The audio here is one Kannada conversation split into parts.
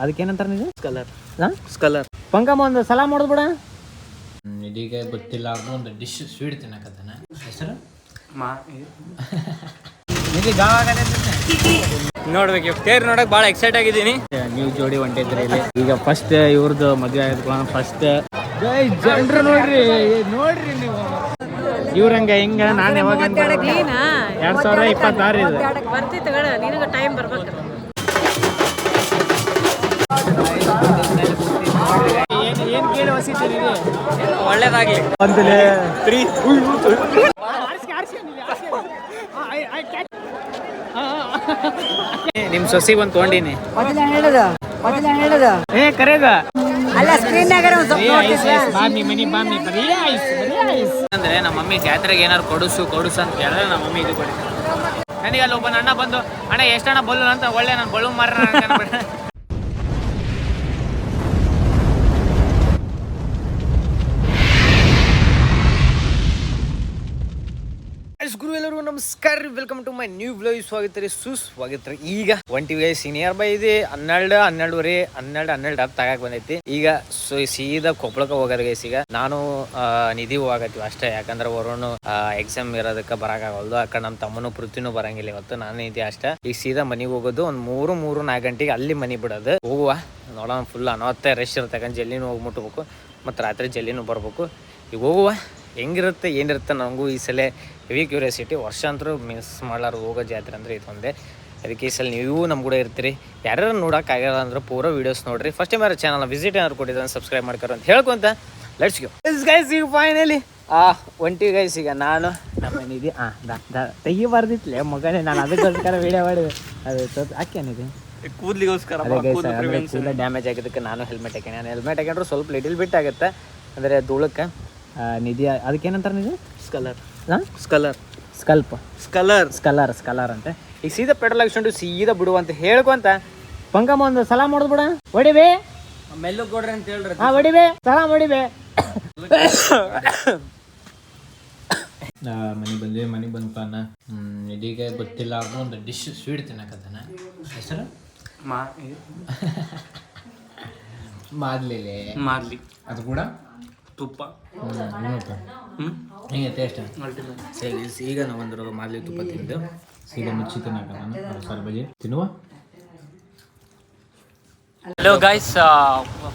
ಅದಕ್ಕೇನಂತಾರೆ ನೀವು? ಸ್ಕಲರ್. ಸ್ಕಲರ್. ಪಂಕಮ್ಮ ಒಂದು ಸಲ ಮಾಡೋದು ಬಿಡ. ಇದೀಗ ಗೊತ್ತಿಲ್ಲ ಅನ್ನೋ ಒಂದು ಡಿಶ್ ಸ್ವೀಟ್ ತಿನ್ನಕತ್ತಾನೆ. ಹೆಸರು ನೋಡ್ಬೇಕು ತೇರ್ ನೋಡಕ್ ಭಾಳ ಎಕ್ಸೈಟ್ ಆಗಿದ್ದೀನಿ. ನೀವು ಜೋಡಿ ಹೊಂಟಿದ್ರಿ ಇಲ್ಲಿ. ಈಗ ಫಸ್ಟ್ ಇವ್ರದ್ದು ಮದುವೆ ಆಯ್ತು. ಫಸ್ಟ್ ಜನರು ನೋಡ್ರಿ ನೀವು ಇವ್ರಂಗ ಹಿಂಗ ನಾನು ಯಾವಾಗ 2026 ಇದು ಬರ್ತಿತ್ತು ನಿನಗೆ ಟೈಮ್ ಬರ್ಬೇಕು. ಏನ್ ಕೇಳಿ ಹೊಸಿತೀರಿ? ಒಳ್ಳೇದಾಗ್ಲಿ. ನಿಮ್ ಸೊಸಿಗೆ ಒಂದು ತೊಗೊಂಡಿನಿ. ಏ ಕರೆದ ಅಂದ್ರೆ ನಮ್ಮ ಮಮ್ಮಿ ಜಾತ್ರೆಗೆ ಏನಾರು ಕೊಡುಸು ಅಂತ ಹೇಳಿದ್ರೆ ನಮ್ಮ ಮಮ್ಮಿ ಇದು ಕೊಡಿ. ನನಗೆ ಅಲ್ಲಿ ಒಬ್ಬ ಅಣ್ಣ ಬಂದು ಅಣ್ಣ ಎಷ್ಟಣ್ಣ ಬಲ್ಲು ಅಂತ ಒಳ್ಳೆ ನಾನು ಬಳು ಮಾರ ಗುರು ಎಲ್ಲರಿಗೂ ನಮಸ್ಕಾರ ರೀ. Welcome to my new vlog. ಸ್ವಾಗತ ರೀ, ಸುಸ್ವಾಗತ ರೀ. ಈಗ ಒಂಟಿವಿ ಸೀನಿಯರ್ ಬೈ ಇದೆ 12 ತಗಾಕ್ ಬಂದೈತಿ. ಈಗ ಸೀದಾ ಕೊಪ್ಪಳಕ್ಕೆ ಹೋಗೋದ ಗೈಸ್. ಈಗ ನಾನು ನಿಧಿ ಹೋಗತ್ತೀವಿ ಅಷ್ಟೇ. ಯಾಕಂದ್ರೆ ವರುಣ್ ಎಕ್ಸಾಮ್ ಇರೋದಕ್ಕೆ ಬರಕಾಗಲ್ದು. ಅಕ್ಕ ನಮ್ಮ ತಮ್ಮನು ಪೃಥ್ವಿನೂ ಬರಂಗಿಲ್ಲ ಇವತ್ತು. ನಾನು ನಿಧಿ ಅಷ್ಟೇ. ಈಗ ಸೀದಾ ಮನೆಗೆ ಹೋಗೋದು. ಒಂದು 3-4 ಗಂಟೆಗೆ ಅಲ್ಲಿ ಮನೆ ಬಿಡೋದು. ಹೋಗುವ ನೋಡೋಣ. ಫುಲ್ ಅನವತ್ತೆ ರಶ್ ಇರ್ತಕ್ಕಂಥ ಜಲ್ಲಿನೂ ಹೋಗಿ ಮುಟ್ಬೇಕು ಮತ್ತು ರಾತ್ರಿ ಜಲ್ಲಿನೂ ಬರ್ಬೇಕು. ಈಗ ಹೋಗುವ ಹೆಂಗಿರುತ್ತೆ ಏನಿರುತ್ತೆ ನನಗೂ ಈ ಸಲ ಹೆವಿ ಕ್ಯೂರಿಯಾಸಿಟಿ. ವರ್ಷ ಅಂತರೂ ಮಿಸ್ ಮಾಡ್ಲಾರ ಹೋಗೋ ಜಾತ್ರೆ ಅಂದರೆ ಇದೊಂದೇ. ಅದಕ್ಕೆ ಈ ಸಲ ನೀವು ನಮ್ಮ ಕೂಡ ಇರ್ತೀರಿ. ಯಾರು ನೋಡೋಕ್ಕಾಗಲ್ಲ ಅಂದ್ರೆ ಪೂರ ವೀಡಿಯೋಸ್ ನೋಡಿರಿ. ಫಸ್ಟ್ ಟೈಮ್ ಯಾರು ಚಾನಲ್ನ ವಿಸಿಟ್ ಏನಾದ್ರು ಕೊಟ್ಟಿದ್ದಾನೆ ಸಬ್ಸ್ಕ್ರೈಬ್ ಮಾಡ್ಕೊರ ಅಂತ ಹೇಳ್ಕೊಂತ ಲೆಟ್ಸ್ ಗೋ ಗೈಸ್. ಈಗ ಫೈನಲಿ ಒಂಟಿ ಗೈಸ್. ಈಗ ನಾನು ನಮ್ಮ ನಿಧಿ ತೆಗಿಬಾರ್ದಿತ್ಲೆ ಮಗನೇ. ನಾನು ಅದಕ್ಕೋಸ್ಕರ ವೀಡಿಯೋ ಮಾಡಿದೆ. ಅದು ಹಾಕೇನಿದೆ ಕೂದ್ಲಿಗೋಸ್ಕರ ಕೂದಲ ಡ್ಯಾಮೇಜ್ ಆಗಿದ್ದಕ್ಕೆ ನಾನು ಹೆಲ್ಮೆಟ್ ಹಾಕೇನೆ. ನಾನು ಹೆಲ್ಮೆಟ್ ಹಾಕೊಂಡ್ರೆ ಸ್ವಲ್ಪ ಲಿಟಲ್ ಬಿಟ್ ಆಗುತ್ತೆ ಅಂದರೆ ಧೂಳಕ್ಕೆ. ನಿಧಿ ಅದಕ್ಕೇನಂತಾರೆ ನೀವು? ಸ್ಕಲರ್ ಅಂತ. ಈಗ ಸೀದಾ ಪೆಟ್ರೋಲ್ ಹಾಕ್ಸ್ಕೊಂಡು ಸೀದಾ ಬಿಡು ಅಂತ ಹೇಳ್ಕೊಂತ ಪಂಕಮ್ಮ ಒಂದು ಸಲ ಮಾಡೋದು ಬಿಡ. ಹೊಡಿಬೇ ಮೆಲ್ಲು ಕೊಡ್ರಿ ಅಂತ ಹೇಳ್ರಿ. ಹೊಡಿಬೇ ಸಲ ಹೊಡಿಬೇ. ಮನೆಗೆ ಬಂದ್ಪಾನ ಇದೀಗ ಗೊತ್ತಿಲ್ಲ ಅನ್ನೋ ಒಂದು ಡಿಶ್ ಸ್ವೀಟ್ ತಿನ್ನಕತ್ತಾನೆ. ಹೆಸರು ಮಾದ್ಲಿ. ಅದು ಕೂಡ ತುಪ್ಪ ಹಿಂಗೆ ಟೇಸ್ಟ್ ಸರಿ. ಈಗ ನಾವು ಬಂದಿರೋದು ಮಾದ್ಲಿ ತುಪ್ಪ ತಿಂದು ಸೀದಾ ಮುಚ್ಚಿ ತಿನ್ನಕ ನಾನು ಸರ್ ಬಜಿ ತಿನ್ನುವ. ಹಲೋ ಗೈಸ್,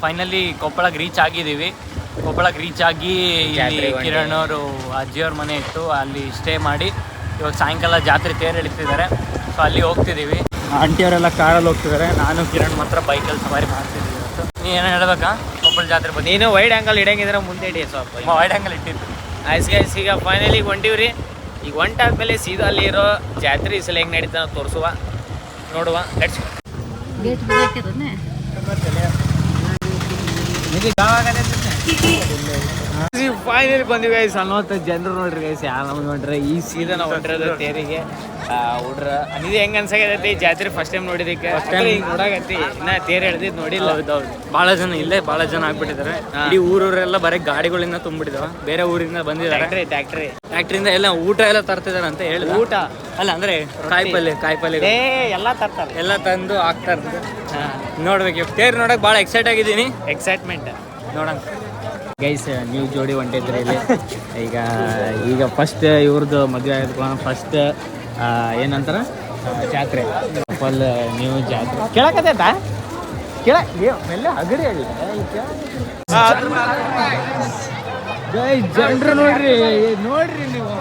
ಫೈನಲಿ ಕೊಪ್ಪಳಕ್ಕೆ ರೀಚ್ ಆಗಿದ್ದೀವಿ. ಕೊಪ್ಪಳಕ್ಕೆ ರೀಚ್ ಆಗಿ ಇಲ್ಲಿ ಕಿರಣ್ ಅವರು ಅಜ್ಜಿಯವ್ರ ಮನೆ ಇತ್ತು, ಅಲ್ಲಿ ಸ್ಟೇ ಮಾಡಿ ಇವಾಗ ಸಾಯಂಕಾಲ ಜಾತ್ರೆ ತೇರು ಎಳಿತಿದ್ದಾರೆ. ಸೊ ಅಲ್ಲಿ ಹೋಗ್ತಿದ್ದೀವಿ. ಆಂಟಿಯವರೆಲ್ಲ ಕಾರಲ್ಲಿ ಹೋಗ್ತಿದ್ದಾರೆ. ನಾನು ಕಿರಣ್ ಮಾತ್ರ ಬೈಕಲ್ಲಿ ಸವಾರಿ ಮಾಡ್ತಿದ್ದೀವಿ. ನೀ ಏನೋ ಹೇಳ್ಬೇಕಾ ಕೊಪ್ಪಳ ಜಾತ್ರೆ ಬಗ್ಗೆ? ನೀನು ವೈಡ್ ಆ್ಯಂಗಲ್ ಇಡಂಗಿದ್ರೆ ಮುಂದೆ ಇಡಿ ಸ್ವಲ್ಪ. ವೈಡ್ ಆ್ಯಂಗಲ್ ಇಟ್ಟಿದ್ದು ಆಯ್ಸ್ ಗೈಸ್. ಈಗ ಫೈನಲಿ ಹೊಂಟಿವ್ರಿ. ಈಗ ಹೊಂಟಾದ್ಮೇಲೆ ಸೀದಾ ಅಲ್ಲಿ ಇರೋ ಜಾತ್ರೆ ಈ ಸಲ ಹೆಂಗೆ ನಡೀತಾನೆ ತೋರಿಸುವ, ನೋಡುವ. ಲೆಟ್ಸ್ ಫೈನಲಿ ಬಂದಿವಿ ಗೈಸ್. 40 ಜನರು ನೋಡ್ರಿ ಗೈಸ್. ಯಾರು ನಮ್ಗೆ ನೋಡ್ರಿ ಈ ಸೀದಾ ನಾವು ಹೊಂಟಿರೋದು ತೇರಿಗೆ. ಹುಡ್ರ ಇದು ಹೆಂಗೆ ಅನ್ಸಾಕೈತಿ ಜಾತ್ರೆ ಫಸ್ಟ್ ಟೈಮ್ ನೋಡಿದಕ್ಕೆ. ನೋಡಾಕತ್ತಿ ಇನ್ನ ತೇರು ಎಳ್ದಿದ್ದು ನೋಡಿಲ್ಲ. ಹೌದೌದು, ಭಾಳ ಜನ ಇಲ್ಲೇ ಭಾಳ ಜನ ಆಗ್ಬಿಟ್ಟಿದ್ದಾರೆ. ಇಡೀ ಊರವರೆಲ್ಲ ಬರೀ ಗಾಡಿಗಳಿಂದ ತುಂಬಿಟ್ಟಿದಾವ. ಬೇರೆ ಊರಿಂದ ಬಂದಿದ್ದಾರೆ. ಫ್ಯಾಕ್ಟ್ರಿಯಿಂದ ಎಲ್ಲ ಊಟ ಎಲ್ಲ ತರ್ತಿದಾರೆ ಅಂತ ಹೇಳಿ. ಊಟ ಅಲ್ಲ ಅಂದ್ರೆ ಕಾಯಿಪಲ್ಲೆ ಎಲ್ಲ ತರ್ತಾರೆ, ಎಲ್ಲ ತಂದು ಹಾಕ್ತಾರೆ. ನೋಡ್ಬೇಕು ತೇರು ನೋಡಕ್ ಭಾಳ ಎಕ್ಸೈಟ್ ಆಗಿದ್ದೀನಿ. ಎಕ್ಸೈಟ್ಮೆಂಟ್ ನೋಡೋಣ ಗೈಸ್. ನೀವು ಜೋಡಿ ಹೊಂಟಿದ್ರಿ ಇಲ್ಲಿ. ಈಗ ಫಸ್ಟ್ ಇವ್ರದ್ದು ಮದುವೆ ಆಯ್ತು. ಫಸ್ಟ್ ಏನಂತಾರ ಜಾತ್ರೆ ಫುಲ್ ನೀವು ಜಾತ್ರೆ ಕೇಳಕತ್ತೈತಾ? ಮೆಲ್ಲ ಅಗಡಿ ಹೇಳಿ. ಜನರು ನೋಡ್ರಿ ನೀವು.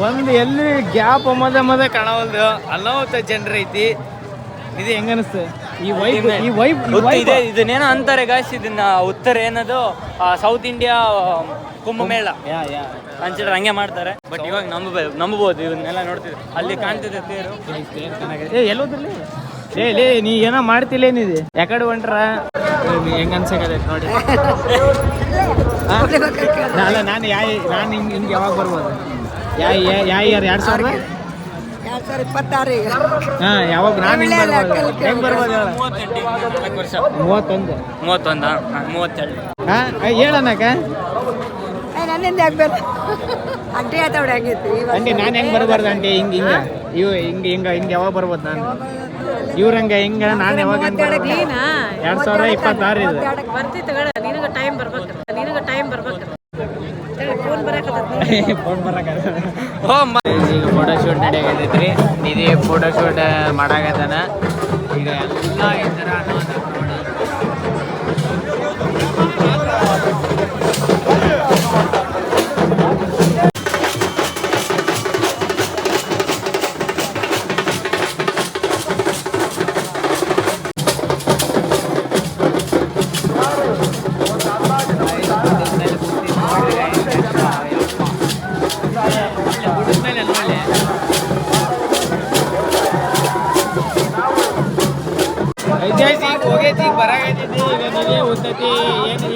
ಒಂದು ಎಲ್ಲಿ ಗ್ಯಾಪ್ ಮದ ಕಾಣವಲ್ದು. ಅನಾಹುತ ಜನರು ಐತಿ. ಇದು ಹೆಂಗ ಅನಿಸ್ತು ಈ ವೈಬ್? ಇದನ್ನೇನೋ ಅಂತಾರೆ ಗಾಯ್ಸ್, ಇದನ್ನ ಉತ್ತರ ಏನದು ಸೌತ್ ಇಂಡಿಯಾ ಕುಂಭಮೇಳ ಅಂಚಿಡ್ರೆ ಹಂಗೆ ಮಾಡ್ತಾರೆ. ಬಟ್ ಇವಾಗ ನಂಬಬಹುದು ಇವನ್ನೆಲ್ಲ ನೋಡ್ತಿದ್ರು. ಅಲ್ಲಿ ಕಾಣ್ತಿದೆ ತೇರು. ಎಲ್ಲೋದ್ರಲ್ಲಿ ನೀ ಏನೋ ಮಾಡ್ತಿಲ್ಲ ಏನಿದೆ ಯಾಕಡೆ ಹೊಂಟ್ರ ಹೆಂಗ ಅನ್ಸಕತೈತಿ ನೋಡಿ. ಅಲ್ಲ ನಾನು ಹಿಂಗೆ ಯಾವಾಗ ಬರ್ಬೋದು? ಇಯರ್ 2026 ಯಾವಾಗ ನಾನು ಹೆಂಗ್ ಬರ್ಬೋದು? 32 ಹೇಳನಕ ನನ್ನಿಂದ ಆಗ್ಬೇಕು ಅಂಟಿ ಆತವಡೆ ಆಗೈತಿ. ಆಂಟಿ ನಾನು ಹೆಂಗೆ ಬರಬಾರ್ದು ಆಂಟಿ? ಹಿಂಗೆ ಯಾವಾಗ ಬರ್ಬೋದು ನಾನು? ಇವ್ರಂಗ ಹೆಂಗ ನಾನು ಯಾವಾಗ 2026 ಇದು ಬರ್ತಿ ತಗೊಳ ನಿನಗೆ ಟೈಮ್ ಬರ್ಬೇಕು ಫೋನ್ ಫೋನ್ ಈಗ ಫೋಟೋ ಶೂಟ್ ನಡೆಯಾಗತೈತ್ರಿ. ನಿಧಿ ಫೋಟೋ ಶೂಟ್ ಮಾಡಾಕತ್ತಾನ. ಈಗ ಎಲ್ಲ ಈ ಥರ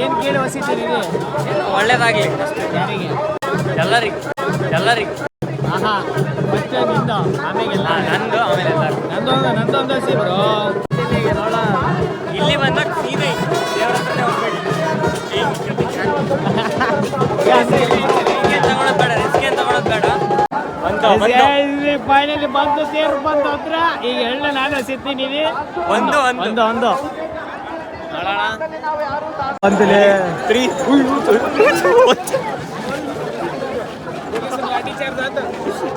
ಏನ್ ಕೇಳಿ ಹೊಸಿತೀರಿ ಒಳ್ಳೇದಾಗ್ಲಿ ಯಾರಿಗೆ ಎಲ್ಲರಿಗೂ ಆಹಾ ಮತ್ತೆ ನಿಂದು ಆಮೇಲೆಲ್ಲ ನಂದು ಆಮೇಲೆ ಎಲ್ಲರೂ ನಂದೊಂದು ಹಸಿ ಬ್ರೋ ನೋಡ ಇಲ್ಲಿ ಬಂದಾಗ ಸೀದೆ ದೇವ್ರ ಹತ್ರನೇ ಹೋಗ್ಬೇಡಿ. ತಗೊಳೋದು ಬೇಡ, ರಿಸ್ಕ್ ಏನ್ ತಗೊಳೋದು ಬೇಡ. ಫೈನಲಿ ಬಂದು ಸೇರ್ ಬಂದು ಹತ್ರ ಈಗ ಎಳ್ಳ ನಾನು ಹಸಿತೀನಿ ಒಂದು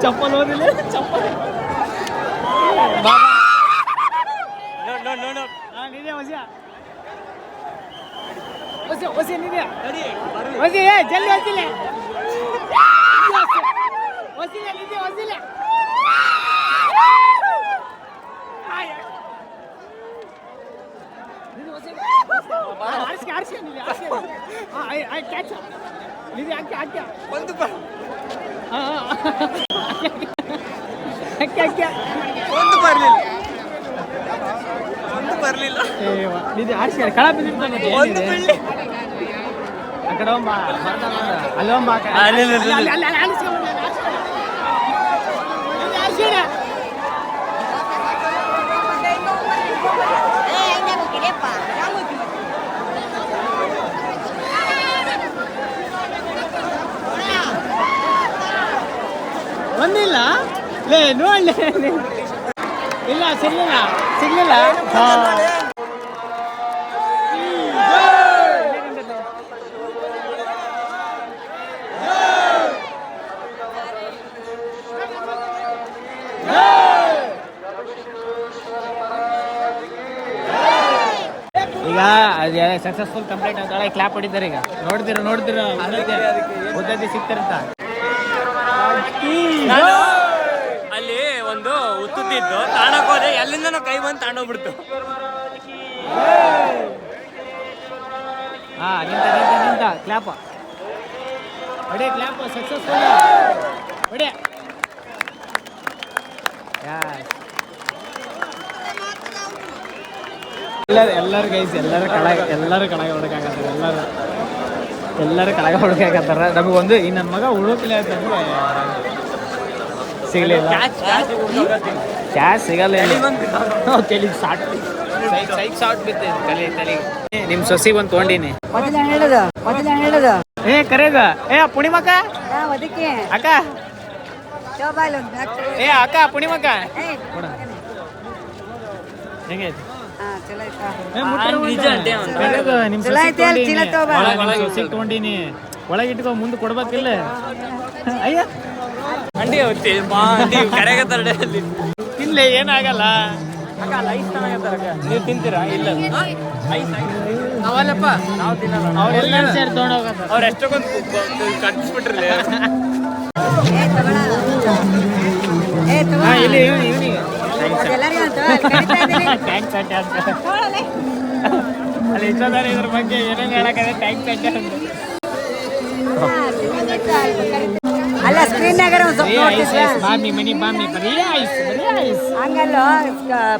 ಚಪ್ಪಲ್ ಹೋದಿಲ್ಲ ಚಪ್ಪಲ್ ನಿದೆ ಹೊಸ ನಿದೆ ಜಲ್ದಿ ಹೊಸಿಲ್ಲ ನಿದೆ ಹೊಸಿಲ್ಲ ಬರ್ಲಿಲ್ಲ ಕಳ ಬಿದ್ದಿರ್ತಾನೆ ಆ ಕಡೆ ಅಲ್ಲೊಂಬ ಬಂದಿಲ್ಲ ಲೇ ನೋಡ್ಲೆ ಇಲ್ಲ ಸಿಗ್ಲಿಲ್ಲ ಈಗ ಅದು ಸಕ್ಸಸ್ಫುಲ್ ಕಂಪ್ಲೀಟ್ ಆದ ಕ್ಲಾಪ್ ಹೊಡಿತಾರೆ. ಈಗ ನೋಡ್ತೀರ ಉದ್ದತಿ ಸಿಗ್ತಾರಂತ. ಅಲ್ಲಿ ಒಂದು ಉತ್ತುತ್ತಿದ್ದು ತಾಣಕ್ ಹೋದೆ, ಎಲ್ಲಿಂದನೋ ಕೈ ಬಂದು ತಾಂಡೋಗ್ಬಿಡ್ತು. ನಿಂತ ಕ್ಲಾಪ್ ಹೊಡೆ, ಕ್ಲಾಪ್ ಸಕ್ಸಸ್ಫುಲ್ ಹೊಡೆ. ಎಲ್ಲರೂ ಗೈಸ್ ಎಲ್ಲರೂ ಕಳಗ ಹೊಡಕಾಕತ್ತಾರ. ಎಲ್ಲರೂ ಕಳಗ ಹೊಡಕಾಕತ್ತಾರ. ನಮಗೊಂದು ಈ ನನ್ನ ಮಗ ಉಳೋಕಿಲ್ಲ ಅಂತಂದ್ರೆ ಸಿಗಲಿಲ್ಲ, ಕ್ಯಾಶ್ ಸಿಗಲ್ಲ. ತಲೆಗೆ ಶಾರ್ಟ್ ಬಿತ್ತೆ ತಲೆಗೆ. ನಿಮ್ಮ ಸೊಸಿಗೆ ಒಂದು ತೊಗೊಂಡಿನಿ. ಏ ಕರೆಗ ಪುಣಿಮಕ್ಕ ಅಕ್ಕ, ಏ ಅಕ್ಕ ಪುಣಿಮಕ್ಕ ಹೆಂಗೈತಿ ತೊಗೊಂಡಿನಿ. ಒಳಗೆ ಇಟ್ಕೊ, ಮುಂದೆ ಕೊಡ್ಬೇಕಿಲ್ಲ. ಅಯ್ಯ ಅಂಡಿ ಕರೆಗತ್ತಲ್ಲಿ ತಿನ್ಲೆ ಏನಾಗಲ್ಲ. ನೀವು ತಿಂತೀರಾ? ಇಲ್ಲ ಅವಲ್ಲಪ್ಪ, ನಾವು ತಿನ್ನಲ್ಲ. ಅವ್ರೆಲ್ಲರೂ ಸೇರಿ ತೊಗೊಂಡೋಗತ್ತ. ಅವ್ರು ಎಷ್ಟೊಂದು ಕಟ್ಟಿಸ್ಬಿಟ್ರಲ್ಲ. ಇಲ್ಲಿ ಇವನಿಗೆ ಅಲ್ಲಿ ಇಷ್ಟದಾರೆ ಇದ್ರ ಬಗ್ಗೆ ಏನೇನು ಹೇಳಕ್ಕಾಗ. ಟ್ಯಾಂಕ್ ಕಟ್ಟೆ ಅಲ್ಲ ಸ್ಕ್ರೀನ್ನಾಗ ಬಾಮಿ ಮನಿ ಬಾಮಿ ಬರೀ ಐಸ್ ಹಂಗಲ್ಲ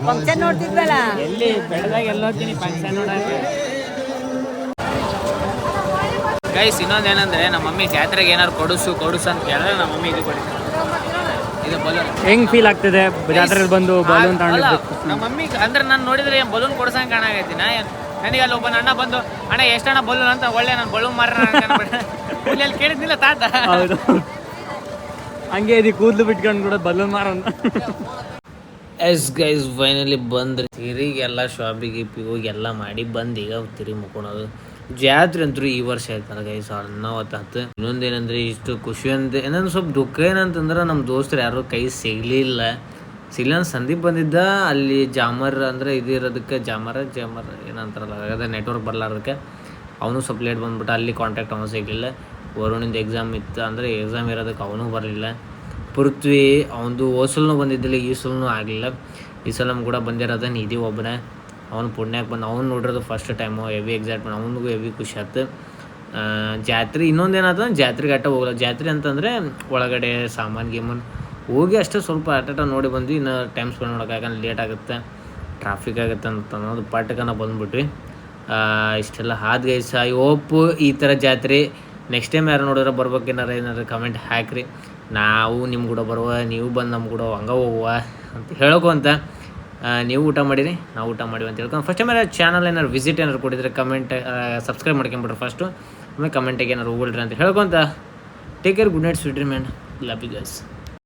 ಫಂಕ್ಷನ್ ನೋಡ್ತಿದ್ವಲ್ಲ. ಎಲ್ಲಿ ಬೆಳೆದಾಗ ಎಲ್ಲ ಹೋಗ್ತೀನಿ ಫಂಕ್ಷನ್ ನೋಡಕ್ಕೆ. ಗೈಸ್ ಇನ್ನೊಂದೇನಂದ್ರೆ ನಮ್ಮ ಮಮ್ಮಿ ಜಾತ್ರೆಗೆ ಏನಾದ್ರು ಕೊಡಿಸು ಅಂತ ಕೇಳಿದ್ರೆ ನಮ್ಮ ಮಮ್ಮಿ ಇದು ಕೊಡಿ. ಇದು ಬಲೂನ್ ಹೆಂಗ್ ಫೀಲ್ ಆಗ್ತಿದೆ ಜಾತ್ರೆಗೆ ಬಂದು ಬಲೂನ್ ತಗೊಂಡಿದ್ದು? ನಮ್ಮ ಮಮ್ಮಿ ಅಂದ್ರೆ ನಾನು ನೋಡಿದ್ರೆ ಬಲೂನ್ ಕೊಡ್ಸಂಗೆ ಕಾಣಾಗೈತಿ. ನನಗೆ ಅಲ್ಲಿ ಒಬ್ಬ ಅಣ್ಣ ಬಂದು, ಅಣ್ಣ ಎಷ್ಟಣ್ಣ ಬಲೂನ್ ಅಂತ, ಒಳ್ಳೆ ನಾನು ಬಲೂನ್ ಮಾರ ಅಲ್ಲಿ ಕೇಳಿದ್ನಿಲ್ಲ ತಾತ. ಹೌದು, ಹಂಗೆ ಇದು ಕೂದಲು ಬಿಟ್ಕೊಂಡು ಕೂಡ ಬಲೂನ್ ಮಾರ. ಎಸ್ ಗೈಸ್ ಫೈನಲಿ ಬಂದ್ರಿ ತಿರಿಗೆಲ್ಲ ಶಾಪಿಗೆ ಹೋಗಿ ಎಲ್ಲ ಮಾಡಿ ಬಂದು ಈಗ ತಿರುಗಿ ಮುಕ್ಕೊಳೋದು. ಜಾತ್ರೆ ಅಂತೂ ಈ ವರ್ಷ ಆಯ್ತಲ್ಲ ಗೈಸ್ ಅನ್ನವತ್ತು. ಇನ್ನೊಂದೇನಂದ್ರೆ ಇಷ್ಟು ಖುಷಿ ಅಂತ ಏನಂದ್ರೆ ಸ್ವಲ್ಪ ದುಃಖ ಏನಂತಂದ್ರೆ ನಮ್ಮ ದೋಸ್ತರು ಯಾರು ಕೈ ಸಿಗ್ಲಿಲ್ಲ ಸಂದೀಪ್ ಬಂದಿದ್ದ ಅಲ್ಲಿ ಜಾಮರ್ ಅಂದರೆ ಇದು ಇರೋದಕ್ಕೆ ಜಾಮರ್ ಏನಂತಾರಲ್ಲ ಅದೇ ನೆಟ್ವರ್ಕ್ ಬರಲಾರ್ದಕ್ಕೆ ಅವನು ಸ್ವಲ್ಪ ಲೇಟ್ ಬಂದ್ಬಿಟ್ಟು ಅಲ್ಲಿ ಕಾಂಟ್ಯಾಕ್ಟ್ ಅವನು ಸಿಗಲಿಲ್ಲ. ವರುಣಿಂದ ಎಕ್ಸಾಮ್ ಇತ್ತು ಅಂದರೆ ಎಕ್ಸಾಮ್ ಇರೋದಕ್ಕೆ ಅವನು ಬರಲಿಲ್ಲ. ಪೃಥ್ವಿ ಅವನದು ಓಸಲ್ನೂ ಬಂದಿದ್ದಿಲ್ಲ, ಈ ಸಲನೂ ಆಗಲಿಲ್ಲ. ಈ ಸಲ ನಮ್ಮ ಕೂಡ ಬಂದಿರೋದು ನಿಧಿ ಒಬ್ಬನೇ. ಅವ್ನು ಪುಣ್ಯಕ್ಕೆ ಬಂದು ಅವ್ನು ನೋಡಿರೋದು ಫಸ್ಟ್ ಟೈಮು ಹೆವಿ ಎಕ್ಸೈಟ್ಮೆಂಟ್, ಅವನಿಗೂ ಹೆವಿ ಖುಷಿ ಆಯ್ತು. ಜಾತ್ರೆ ಇನ್ನೊಂದೇನಾಯ್ತು ಜಾತ್ರೆಗೆ ಅಟ್ಟ ಹೋಗಲ್ಲ. ಜಾತ್ರೆ ಅಂತಂದರೆ ಒಳಗಡೆ ಸಾಮಾನು ಗೀಮಾನು ಹೋಗಿ ಅಷ್ಟೇ ಸ್ವಲ್ಪ ಆಟ ನೋಡಿ ಬಂದ್ವಿ. ಇನ್ನು ಟೈಮ್ ಸ್ಪೆಂಡ್ ಮಾಡೋಕ್ಕಾಗಲ್ಲ, ಲೇಟ್ ಆಗುತ್ತೆ, ಟ್ರಾಫಿಕ್ ಆಗುತ್ತೆ ಅಂತ ಅನ್ನೋದು ಪಾಠಕನ ಬಂದುಬಿಟ್ವಿ. ಇಷ್ಟೆಲ್ಲ ಹಾದ್ ಗೈಸ್. ಐ ಹೋಪ್ ಈ ಥರ ಜಾತ್ರೆ ನೆಕ್ಸ್ಟ್ ಟೈಮ್ ಯಾರು ನೋಡಿದ್ರೆ ಏನಾರು ಕಮೆಂಟ್ ಹಾಕಿರಿ. ನಾವು ನಿಮ್ಮ ಕೂಡ ಬರುವ, ನೀವು ಬಂದು ನಮ್ಮ ಕೂಡ ಹಂಗೆ ಹೋಗುವ ಅಂತ ಹೇಳೋಕು ಅಂತ. ನೀವು ಊಟ ಮಾಡಿರಿ, ನಾವು ಊಟ ಮಾಡಿವಿ ಅಂತ ಹೇಳ್ಕೊಂಡು ಫಸ್ಟ್ ಟೈಮ್ ಚಾನಲ್ ಏನಾರು ವಿಸಿಟ್ ಏನಾರು ಕೊಟ್ಟಿದ್ರೆ ಕಮೆಂಟ್ ಸಬ್ಸ್ಕ್ರೈಬ್ ಮಾಡ್ಕೊಂಬಿಡ್ರಿ ಫಸ್ಟು, ಆಮೇಲೆ ಕಮೆಂಟಿಗೆ ಏನಾರು ಹೋಗ್ಬಿಡ್ರಿ ಅಂತ ಹೇಳ್ಕೊಂತ take care, good night, sweet dream and love you guys.